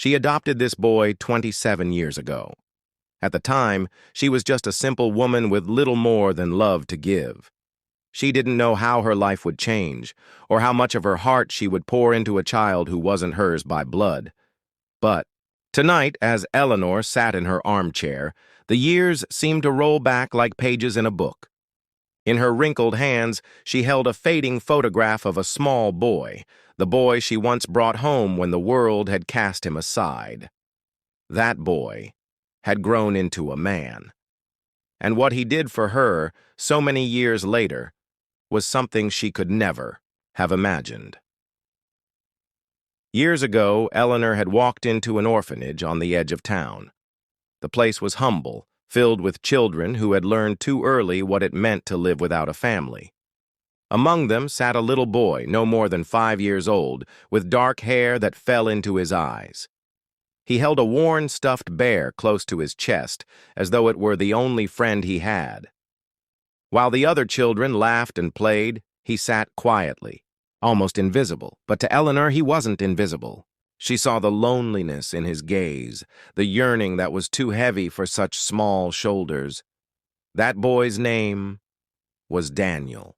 She adopted this boy 27 years ago. At the time, she was just a simple woman with little more than love to give. She didn't know how her life would change, or how much of her heart she would pour into a child who wasn't hers by blood. But tonight, as Eleanor sat in her armchair, the years seemed to roll back like pages in a book. In her wrinkled hands, she held a fading photograph of a small boy, the boy she once brought home when the world had cast him aside. That boy had grown into a man. And what he did for her, so many years later, was something she could never have imagined. Years ago, Eleanor had walked into an orphanage on the edge of town. The place was humble, filled with children who had learned too early what it meant to live without a family. Among them sat a little boy, no more than 5 years old, with dark hair that fell into his eyes. He held a worn stuffed bear close to his chest, as though it were the only friend he had. While the other children laughed and played, he sat quietly, almost invisible. But to Eleanor, he wasn't invisible. She saw the loneliness in his gaze, the yearning that was too heavy for such small shoulders. That boy's name was Daniel.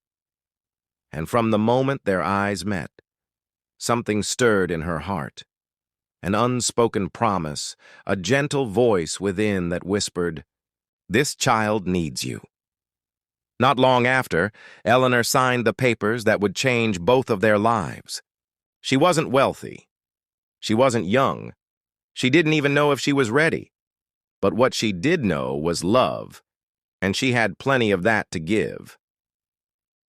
And from the moment their eyes met, something stirred in her heart. An unspoken promise, a gentle voice within that whispered, "This child needs you." Not long after, Eleanor signed the papers that would change both of their lives. She wasn't wealthy. She wasn't young. She didn't even know if she was ready. But what she did know was love, and she had plenty of that to give.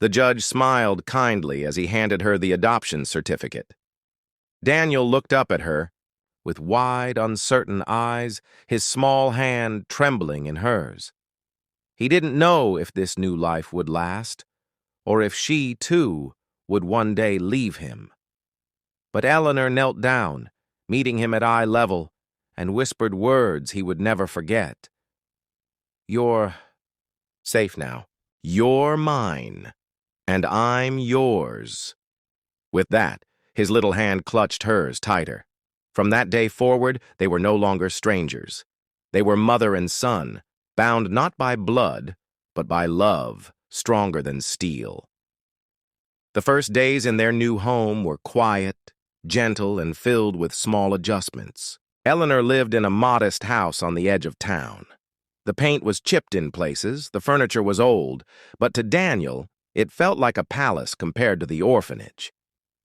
The judge smiled kindly as he handed her the adoption certificate. Daniel looked up at her, with wide, uncertain eyes, his small hand trembling in hers. He didn't know if this new life would last, or if she, too, would one day leave him. But Eleanor knelt down, meeting him at eye level, and whispered words he would never forget. "You're safe now. You're mine, and I'm yours." With that, his little hand clutched hers tighter. From that day forward, they were no longer strangers. They were mother and son, bound not by blood, but by love, stronger than steel. The first days in their new home were quiet, gentle, and filled with small adjustments. Eleanor lived in a modest house on the edge of town. The paint was chipped in places, the furniture was old, but to Daniel, it felt like a palace compared to the orphanage.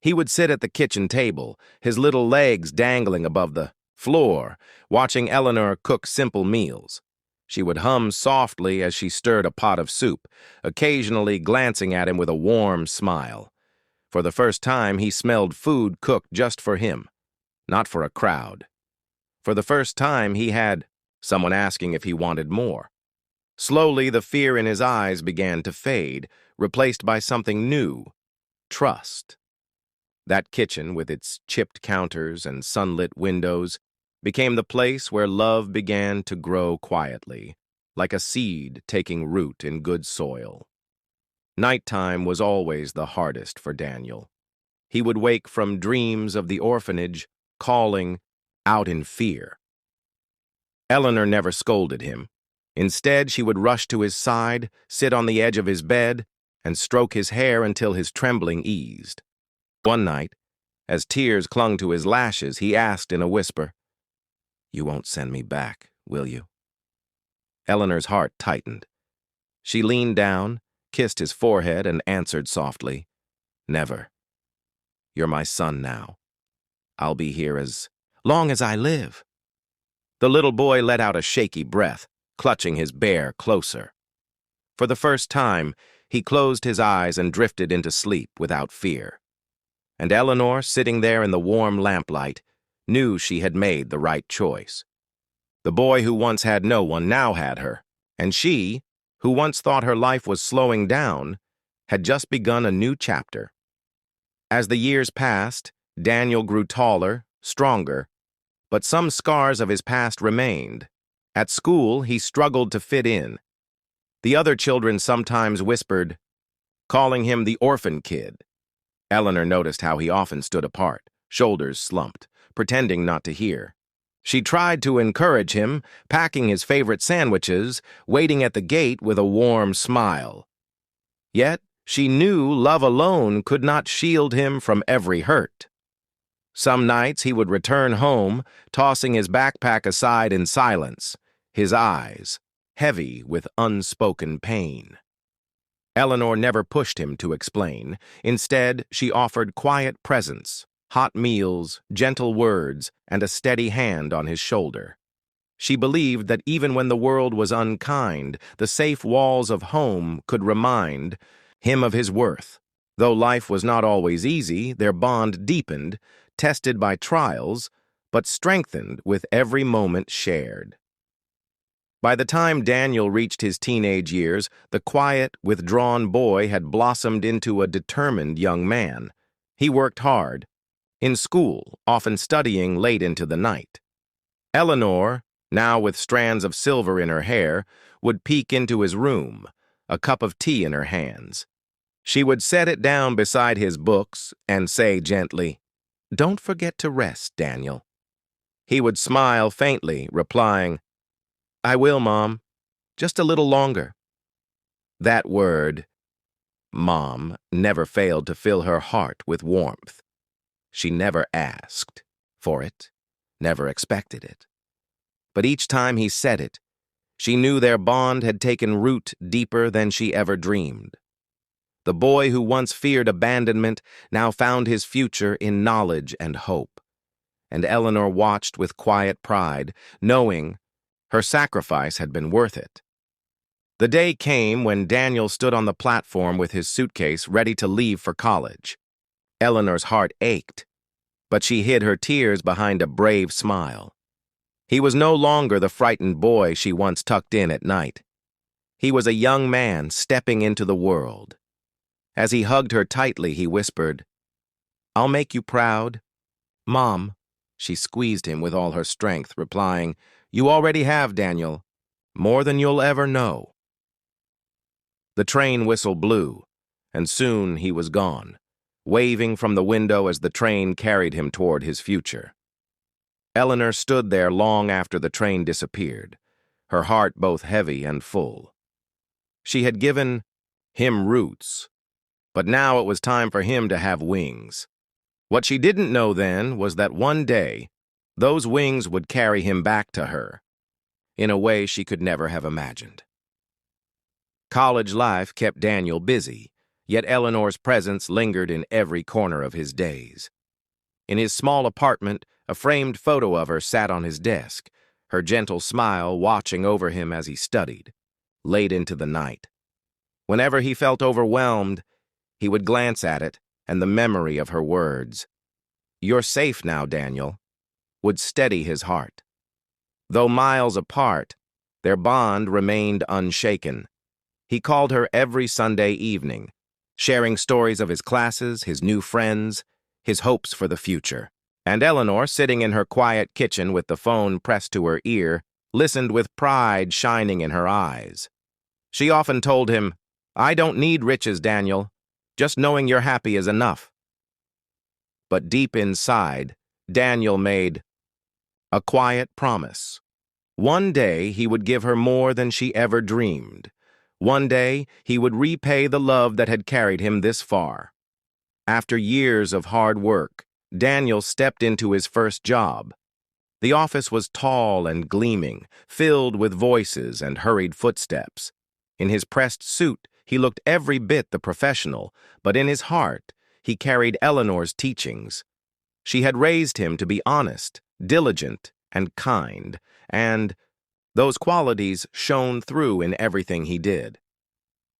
He would sit at the kitchen table, his little legs dangling above the floor, watching Eleanor cook simple meals. She would hum softly as she stirred a pot of soup, occasionally glancing at him with a warm smile. For the first time, he smelled food cooked just for him, not for a crowd. For the first time, he had someone asking if he wanted more. Slowly, the fear in his eyes began to fade, replaced by something new: trust. That kitchen, with its chipped counters and sunlit windows, became the place where love began to grow quietly, like a seed taking root in good soil. Nighttime was always the hardest for Daniel. He would wake from dreams of the orphanage, calling out in fear. Eleanor never scolded him. Instead, she would rush to his side, sit on the edge of his bed, and stroke his hair until his trembling eased. One night, as tears clung to his lashes, he asked in a whisper, "You won't send me back, will you?" Eleanor's heart tightened. She leaned down, kissed his forehead, and answered softly, "Never. You're my son now. I'll be here as long as I live." The little boy let out a shaky breath, clutching his bear closer. For the first time, he closed his eyes and drifted into sleep without fear. And Eleanor, sitting there in the warm lamplight, knew she had made the right choice. The boy who once had no one now had her, and she, who once thought her life was slowing down, had just begun a new chapter. As the years passed, Daniel grew taller, stronger, but some scars of his past remained. At school, he struggled to fit in. The other children sometimes whispered, calling him the orphan kid. Eleanor noticed how he often stood apart, shoulders slumped, pretending not to hear. She tried to encourage him, packing his favorite sandwiches, waiting at the gate with a warm smile. Yet, she knew love alone could not shield him from every hurt. Some nights he would return home, tossing his backpack aside in silence, his eyes heavy with unspoken pain. Eleanor never pushed him to explain. Instead, she offered quiet presence, hot meals, gentle words, and a steady hand on his shoulder. She believed that even when the world was unkind, the safe walls of home could remind him of his worth. Though life was not always easy, their bond deepened, tested by trials, but strengthened with every moment shared. By the time Daniel reached his teenage years, the quiet, withdrawn boy had blossomed into a determined young man. He worked hard, in school, often studying late into the night. Eleanor, now with strands of silver in her hair, would peek into his room, a cup of tea in her hands. She would set it down beside his books and say gently, "Don't forget to rest, Daniel." He would smile faintly, replying, "I will, Mom. Just a little longer." That word, Mom, never failed to fill her heart with warmth. She never asked for it, never expected it. But each time he said it, she knew their bond had taken root deeper than she ever dreamed. The boy who once feared abandonment now found his future in knowledge and hope. And Eleanor watched with quiet pride, knowing her sacrifice had been worth it. The day came when Daniel stood on the platform with his suitcase ready to leave for college. Eleanor's heart ached, but she hid her tears behind a brave smile. He was no longer the frightened boy she once tucked in at night. He was a young man stepping into the world. As he hugged her tightly, he whispered, "I'll make you proud." "Mom," she squeezed him with all her strength, replying, "You already have, Daniel. More than you'll ever know." The train whistle blew, and soon he was gone, waving from the window as the train carried him toward his future. Eleanor stood there long after the train disappeared, her heart both heavy and full. She had given him roots, but now it was time for him to have wings. What she didn't know then was that one day, those wings would carry him back to her, in a way she could never have imagined. College life kept Daniel busy, yet Eleanor's presence lingered in every corner of his days. In his small apartment, a framed photo of her sat on his desk, her gentle smile watching over him as he studied, late into the night. Whenever he felt overwhelmed, he would glance at it, and the memory of her words, "You're safe now, Daniel," would steady his heart. Though miles apart, their bond remained unshaken. He called her every Sunday evening, sharing stories of his classes, his new friends, his hopes for the future. And Eleanor, sitting in her quiet kitchen with the phone pressed to her ear, listened with pride shining in her eyes. She often told him, "I don't need riches, Daniel. Just knowing you're happy is enough." But deep inside, Daniel made a quiet promise. One day he would give her more than she ever dreamed. One day he would repay the love that had carried him this far. After years of hard work, Daniel stepped into his first job. The office was tall and gleaming, filled with voices and hurried footsteps. In his pressed suit, he looked every bit the professional, but in his heart, he carried Eleanor's teachings. She had raised him to be honest, diligent, and kind, and those qualities shone through in everything he did.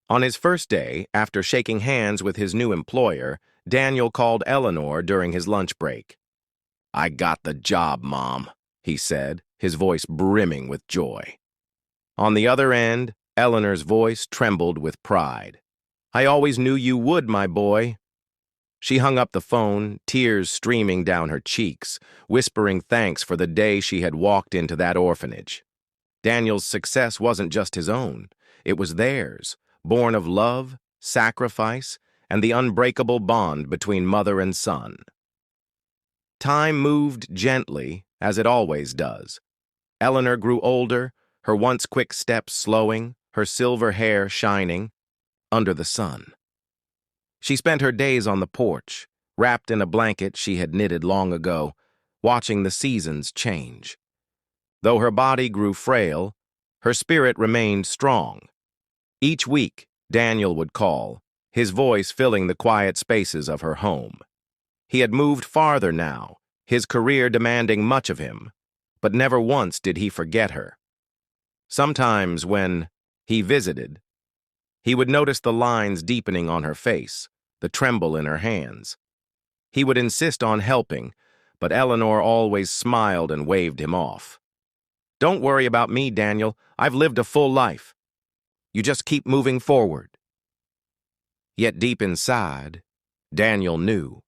On his first day, after shaking hands with his new employer, Daniel called Eleanor during his lunch break. "I got the job, Mom," he said, his voice brimming with joy. On the other end, Eleanor's voice trembled with pride. "I always knew you would, my boy." She hung up the phone, tears streaming down her cheeks, whispering thanks for the day she had walked into that orphanage. Daniel's success wasn't just his own, it was theirs, born of love, sacrifice, and the unbreakable bond between mother and son. Time moved gently, as it always does. Eleanor grew older, her once quick steps slowing, her silver hair shining under the sun. She spent her days on the porch, wrapped in a blanket she had knitted long ago, watching the seasons change. Though her body grew frail, her spirit remained strong. Each week, Daniel would call, his voice filling the quiet spaces of her home. He had moved farther now, his career demanding much of him, but never once did he forget her. Sometimes when he visited, he would notice the lines deepening on her face, the tremble in her hands. He would insist on helping, but Eleanor always smiled and waved him off. "Don't worry about me, Daniel. I've lived a full life. You just keep moving forward." Yet deep inside, Daniel knew.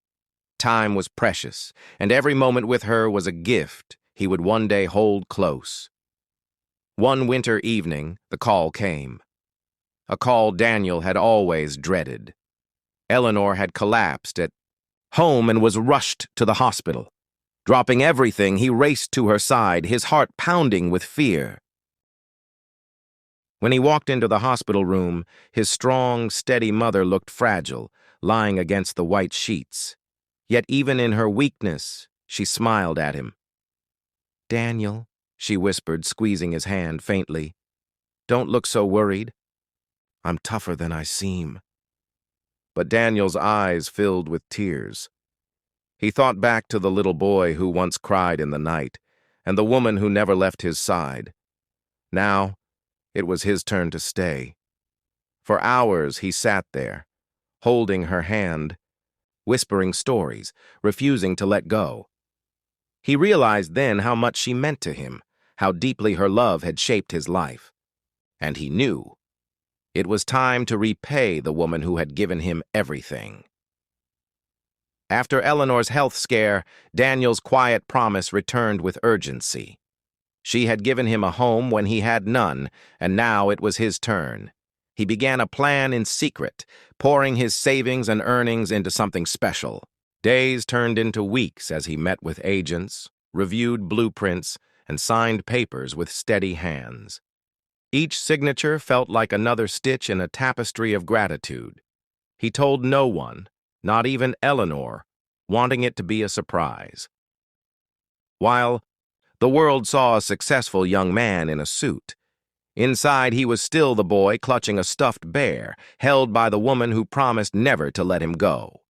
Time was precious, and every moment with her was a gift he would one day hold close. One winter evening, the call came. A call Daniel had always dreaded. Eleanor had collapsed at home and was rushed to the hospital. Dropping everything, he raced to her side, his heart pounding with fear. When he walked into the hospital room, his strong, steady mother looked fragile, lying against the white sheets. Yet even in her weakness, she smiled at him. "Daniel," she whispered, squeezing his hand faintly, "don't look so worried. I'm tougher than I seem." But Daniel's eyes filled with tears. He thought back to the little boy who once cried in the night, and the woman who never left his side. Now, it was his turn to stay. For hours he sat there, holding her hand, whispering stories, refusing to let go. He realized then how much she meant to him, how deeply her love had shaped his life. And he knew it was time to repay the woman who had given him everything. After Eleanor's health scare, Daniel's quiet promise returned with urgency. She had given him a home when he had none, and now it was his turn. He began a plan in secret, pouring his savings and earnings into something special. Days turned into weeks as he met with agents, reviewed blueprints, and signed papers with steady hands. Each signature felt like another stitch in a tapestry of gratitude. He told no one, not even Eleanor, wanting it to be a surprise. While the world saw a successful young man in a suit, inside he was still the boy clutching a stuffed bear, held by the woman who promised never to let him go.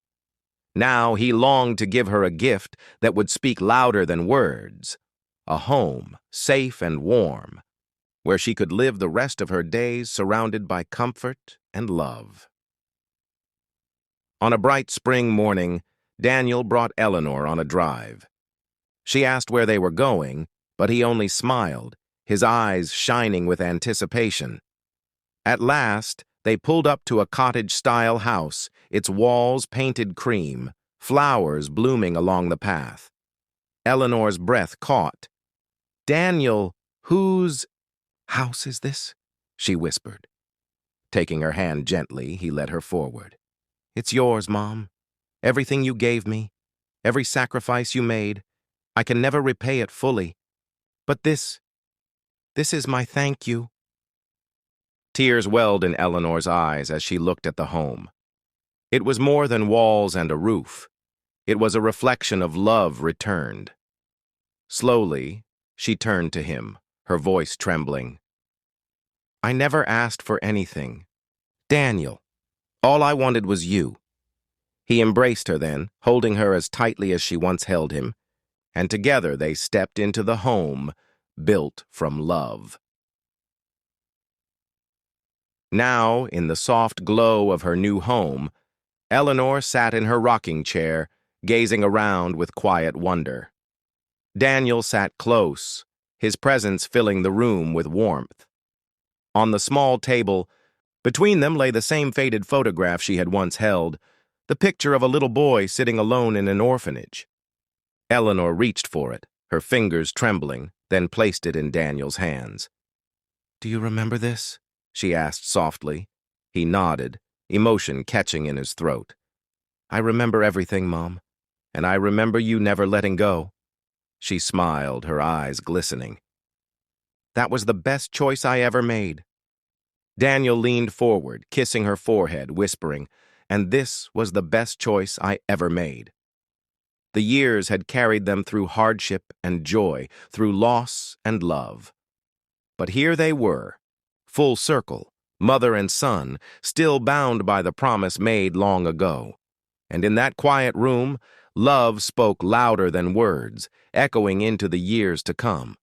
Now he longed to give her a gift that would speak louder than words, a home, safe and warm, where she could live the rest of her days surrounded by comfort and love. On a bright spring morning, Daniel brought Eleanor on a drive. She asked where they were going, but he only smiled, his eyes shining with anticipation. At last, they pulled up to a cottage-style house, its walls painted cream, flowers blooming along the path. Eleanor's breath caught. "Daniel, whose house is this?" she whispered. Taking her hand gently, he led her forward. "It's yours, Mom. Everything you gave me, every sacrifice you made, I can never repay it fully. But this is my thank you." Tears welled in Eleanor's eyes as she looked at the home. It was more than walls and a roof. It was a reflection of love returned. Slowly, she turned to him, her voice trembling. "I never asked for anything. Daniel, all I wanted was you." He embraced her then, holding her as tightly as she once held him, and together they stepped into the home built from love. Now, in the soft glow of her new home, Eleanor sat in her rocking chair, gazing around with quiet wonder. Daniel sat close, his presence filling the room with warmth. On the small table, between them lay the same faded photograph she had once held, the picture of a little boy sitting alone in an orphanage. Eleanor reached for it, her fingers trembling, then placed it in Daniel's hands. "Do you remember this?" she asked softly. He nodded, emotion catching in his throat. "I remember everything, Mom, and I remember you never letting go." She smiled, her eyes glistening. That was the best choice I ever made. Daniel leaned forward, kissing her forehead, whispering, and this was the best choice I ever made. The years had carried them through hardship and joy, through loss and love. But here they were, full circle, mother and son, still bound by the promise made long ago. And in that quiet room, love spoke louder than words, echoing into the years to come.